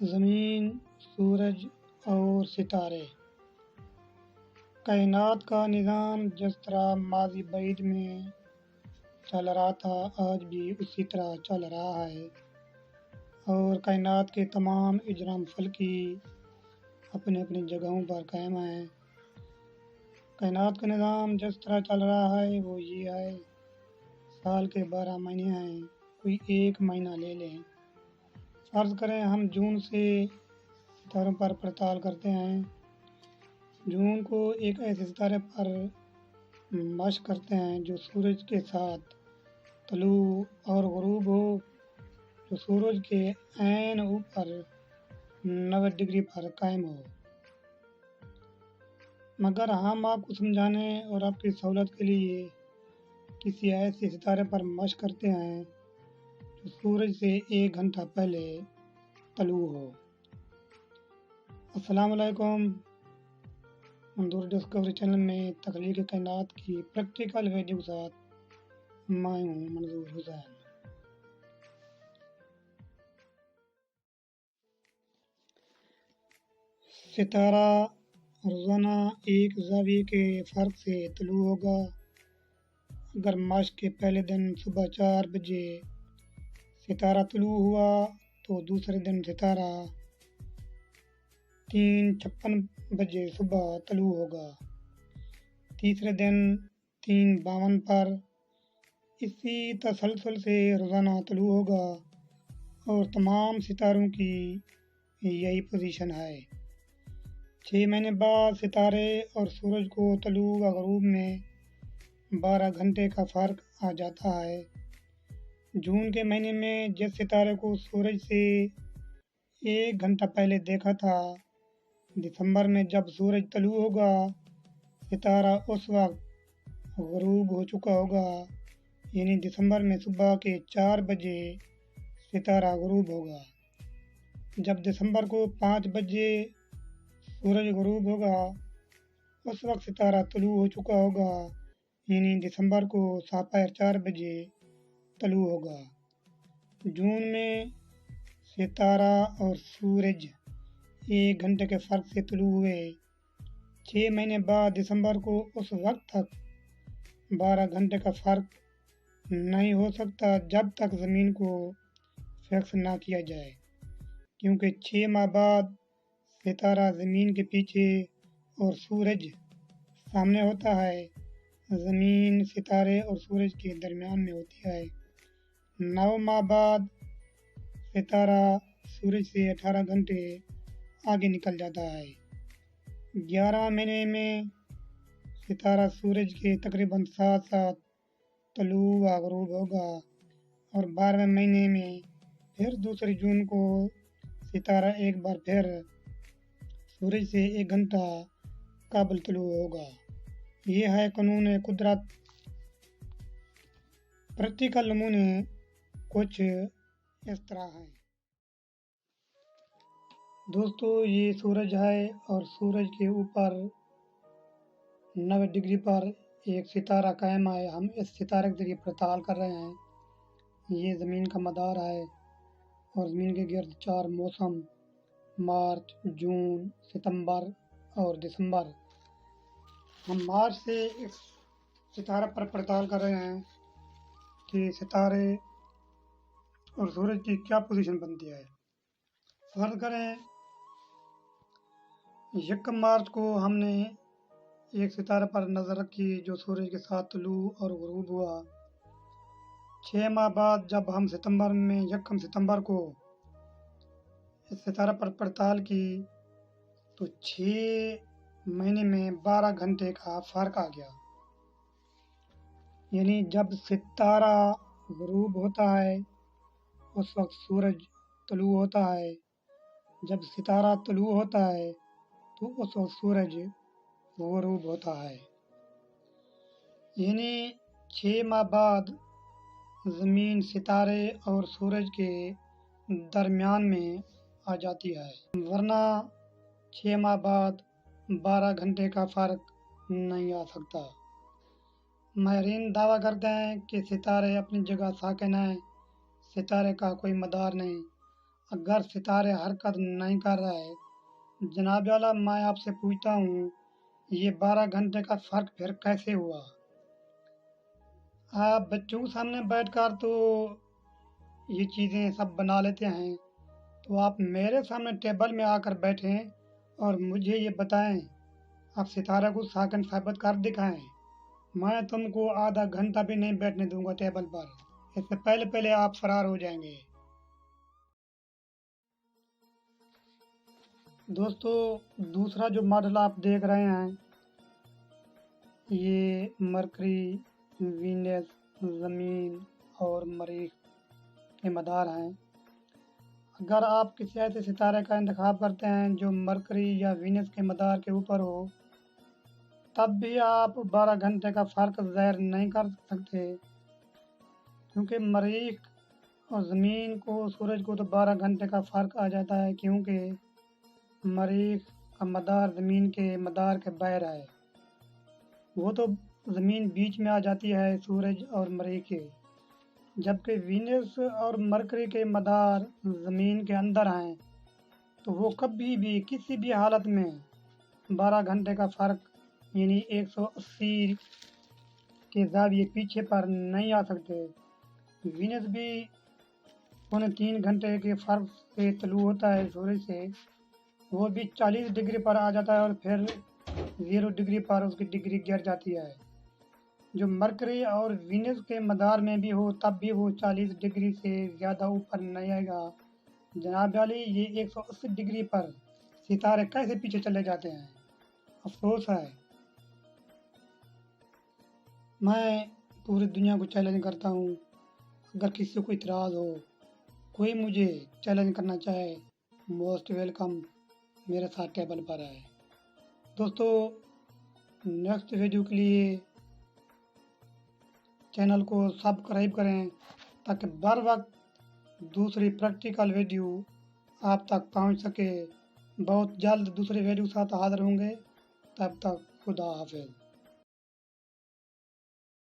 زمین، سورج اور ستارے۔ کائنات کا نظام جس طرح ماضی بعید میں چل رہا تھا آج بھی اسی طرح چل رہا ہے، اور کائنات کے تمام اجرام فلکی اپنی اپنی جگہوں پر قائم ہیں۔ کائنات کا نظام جس طرح چل رہا ہے وہ یہ ہے، سال کے 12 مہینے ہیں، کوئی ایک مہینہ لے لیں۔ فرض کریں ہم جون سے ستاروں پر پڑتال کرتے ہیں، جون کو ایک ایسے ستارے پر مشق کرتے ہیں جو سورج کے ساتھ طلوع اور غروب ہو، جو سورج کے عین اوپر 90 ڈگری پر قائم ہو۔ مگر ہم آپ کو سمجھانے اور آپ کی سہولت کے لیے کسی ایسے ستارے پر مشق کرتے ہیں جو سورج سے 1 گھنٹہ پہلے طلوع ہو۔ السلام علیکم، منظور ڈسکوری چینل میں تخلیق کائنات کی پریکٹیکل ویڈیو کے ساتھ میں ہوں منظور حسین۔ ستارہ روزانہ ایک زاویے کے فرق سے طلوع ہوگا۔ اگر مشق کے پہلے دن صبح 4 بجے ستارہ طلوع ہوا تو دوسرے دن ستارہ 3:56 بجے صبح طلوع ہوگا، تیسرے دن 3:52 پر۔ اسی تسلسل سے روزانہ طلوع ہوگا اور تمام ستاروں کی یہی پوزیشن ہے۔ 6 مہینے بعد ستارے اور سورج کو طلوع و غروب میں 12 گھنٹے کا فرق آ جاتا ہے۔ جون کے مہینے میں جس ستارے کو سورج سے 1 گھنٹہ پہلے دیکھا تھا، دسمبر میں جب سورج طلوع ہوگا ستارہ اس وقت غروب ہو چکا ہوگا، یعنی دسمبر میں صبح کے 4 بجے ستارہ غروب ہوگا۔ جب دسمبر کو 5 بجے سورج غروب ہوگا اس وقت ستارہ طلوع ہو چکا ہوگا، یعنی دسمبر کو 4:30 بجے طلوع ہوگا۔ جون میں ستارہ اور سورج 1 گھنٹے کے فرق سے طلوع ہوئے۔ 6 مہینے بعد دسمبر کو اس وقت تک 12 گھنٹے کا فرق نہیں ہو سکتا جب تک زمین کو فکس نہ کیا جائے، کیونکہ 6 ماہ بعد ستارہ زمین کے پیچھے اور سورج سامنے ہوتا ہے۔ زمین ستارے اور سورج کے درمیان میں ہوتی ہے۔ 9 ماہ بعد ستارہ سورج سے 18 گھنٹے آگے نکل جاتا ہے۔ 11 مہینے میں ستارہ سورج کے تقریباً ساتھ ساتھ طلوع و غروب ہوگا، اور 12ویں مہینے میں پھر دوسری جون کو ستارہ ایک بار پھر سورج سے 1 گھنٹہ قبل طلوع ہوگا۔ یہ ہے قانون قدرت۔ پریکٹیکل نمونے کچھ اس طرح ہیں۔ دوستو، یہ سورج ہے اور سورج کے اوپر 90 ڈگری پر ایک ستارہ قائم ہے۔ ہم اس ستارے کے ذریعے پڑتال کر رہے ہیں۔ یہ زمین کا مدار ہے اور زمین کے گرد 4 موسم، مارچ، جون، ستمبر اور دسمبر۔ ہم مارچ سے اس ستارے پر پڑتال کر رہے ہیں کہ ستارے اور سورج کی کیا پوزیشن بنتی ہے۔ فرض کریں 1 مارچ کو ہم نے ایک ستارے پر نظر رکھی جو سورج کے ساتھ طلوع اور غروب ہوا۔ 6 ماہ بعد جب ہم ستمبر میں 1 ستمبر کو اس ستارے پر پڑتال کی تو 6 مہینے میں 12 گھنٹے کا فرق آ گیا، یعنی جب ستارہ غروب ہوتا ہے اس وقت سورج طلوع ہوتا ہے، جب ستارہ طلوع ہوتا ہے تو اس وقت سورج غروب ہوتا ہے۔ یعنی 6 ماہ بعد زمین ستارے اور سورج کے درمیان میں آ جاتی ہے، ورنہ 6 ماہ بعد 12 گھنٹے کا فرق نہیں آ سکتا۔ ماہرین دعویٰ کرتے ہیں کہ ستارے اپنی جگہ ساکن ہیں، ستارے کا کوئی مدار نہیں۔ اگر ستارے حرکت نہیں کر رہے، جناب والا میں آپ سے پوچھتا ہوں یہ 12 گھنٹے کا فرق پھر کیسے ہوا؟ آپ بچوں کے سامنے بیٹھ کر تو یہ چیزیں سب بنا لیتے ہیں، تو آپ میرے سامنے ٹیبل میں آ کر بیٹھیں اور مجھے یہ بتائیں، آپ ستارہ کو ساکن ثابت کر دکھائیں۔ میں تم کو آدھا گھنٹہ بھی نہیں بیٹھنے دوں گا ٹیبل پر، اس سے پہلے آپ فرار ہو جائیں گے۔ دوستو، دوسرا جو ماڈل آپ دیکھ رہے ہیں یہ مرکری، وینس، زمین اور مریخ کے مدار ہیں۔ اگر آپ کسی ایسے ستارے کا انتخاب کرتے ہیں جو مرکری یا وینس کے مدار کے اوپر ہو، تب بھی آپ 12 گھنٹے کا فرق ظاہر نہیں کر سکتے، کیونکہ مریخ اور زمین کو، سورج کو تو 12 گھنٹے کا فرق آ جاتا ہے، کیونکہ مریخ کا مدار زمین کے مدار کے باہر ہے، وہ تو زمین بیچ میں آ جاتی ہے سورج اور مریخ کے، جبکہ وینس اور مرکری کے مدار زمین کے اندر ہیں، تو وہ کبھی بھی کسی بھی حالت میں 12 گھنٹے کا فرق یعنی 180 کے زاویے پیچھے پر نہیں آ سکتے۔ وینس بھی 3.25 گھنٹے کے فرق سے طلوع ہوتا ہے سورج سے، وہ بھی 40 ڈگری پر آ جاتا ہے اور پھر 0 ڈگری پر اس کی ڈگری گر جاتی ہے۔ جو مرکری اور وینس کے مدار میں بھی ہو تب بھی وہ 40 ڈگری سے زیادہ اوپر نہیں آئے گا۔ جناب عالی، یہ 180 ڈگری پر ستارے کیسے پیچھے چلے جاتے ہیں؟ افسوس ہے۔ میں پوری دنیا کو چیلنج کرتا ہوں، اگر کسی کو اعتراض ہو، کوئی مجھے چیلنج کرنا چاہے، موسٹ ویلکم، میرے ساتھ ٹیبل پر ہے۔ دوستو، نیکسٹ ویڈیو کے لیے چینل کو سبسکرائب کریں تاکہ بر وقت دوسری پریکٹیکل ویڈیو آپ تک پہنچ سکے۔ بہت جلد دوسرے ویڈیو کے ساتھ حاضر ہوں گے، تب تک خدا حافظ۔